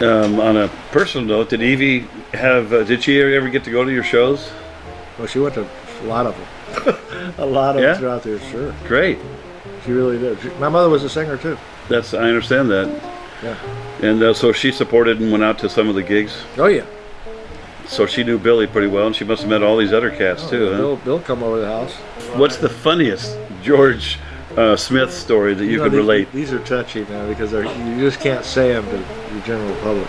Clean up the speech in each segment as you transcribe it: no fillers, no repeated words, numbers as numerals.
On a personal note, did Evie have? Did she ever get to go to your shows? Well, she went to a lot of them. A lot of them throughout there, sure. Great. She really did. My mother was a singer too. I understand that. Yeah. And so she supported and went out to some of the gigs. Oh yeah. So she knew Billy pretty well, and she must have met all these other cats too. Bill, Huh? Bill come over the house. What's the funniest George Smith story that you could relate? These are touchy, man, because you just can't say them to the general public.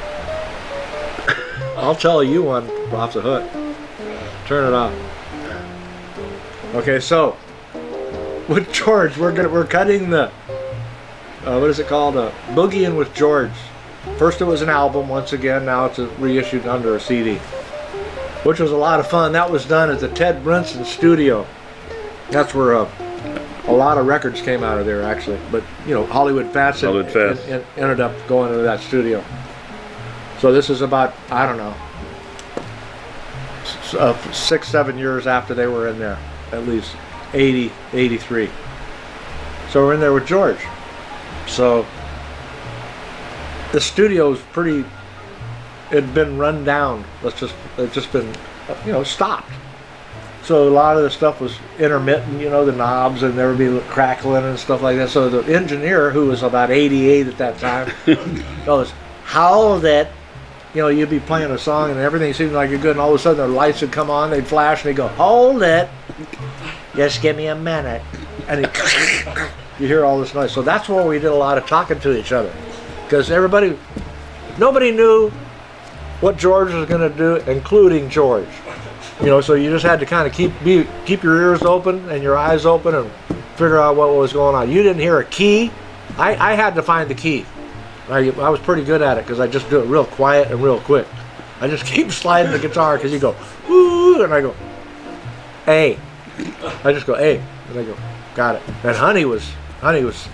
I'll tell you one off the hook. Turn it off. Okay, so with George, we're cutting the what is it called? Boogieing with George. First it was an album. Once again, now it's reissued under a CD, which was a lot of fun. That was done at the Ted Brinson studio. That's where a lot of records came out of there, actually. But you know, Hollywood Fats ended up going to that studio. So this is about, I don't know, 6-7 years after they were in there, at least 80, 83. So we're in there with George. So the studio's pretty, it had been run down. It's just been, stopped. So a lot of the stuff was intermittent, the knobs, and there would be crackling and stuff like that. So the engineer, who was about 88 at that time, goes, "Hold it." You'd be playing a song and everything seemed like you're good, and all of a sudden the lights would come on, they'd flash, and they'd go, "Hold it. Just give me a minute." And you hear all this noise. So that's where we did a lot of talking to each other. Because nobody knew what George was going to do, including George. So you just had to kind of keep your ears open and your eyes open and figure out what was going on. You didn't hear a key. I had to find the key. I was pretty good at it because I just do it real quiet and real quick. I just keep sliding the guitar because you go, "Woo," and I go, "A." I just go, "A," and I go, "Got it." And Honey was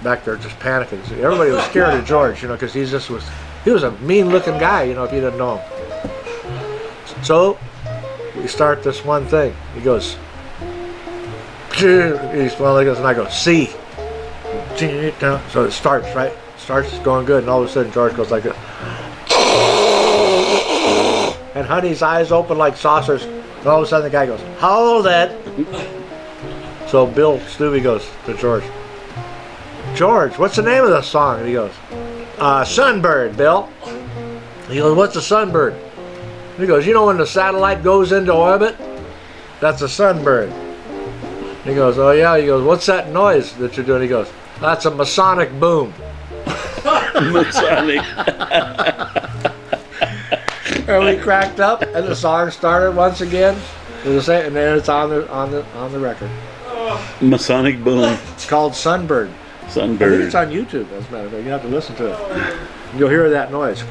back there just panicking. Everybody was scared of George, because he was a mean-looking guy, if you didn't know him. So we start this one thing. He goes, and I go, "C." So it starts, right? Starts going good, and all of a sudden George goes like this. And Honey's eyes open like saucers, and all of a sudden the guy goes, "Hold it." So Bill Stubbe goes to George, "George, what's the name of the song?" And he goes, "Sunbird, Bill." He goes, "What's a sunbird?" And he goes, "When the satellite goes into orbit, that's a sunbird." And he goes, "Oh yeah." He goes, "What's that noise that you're doing?" He goes, "That's a Masonic boom." Masonic. And we cracked up, and the song started once again. And then it's on the record. Masonic boom. It's called Sunbird. I think it's on YouTube, as a matter of fact. You have to listen to it. You'll hear that noise.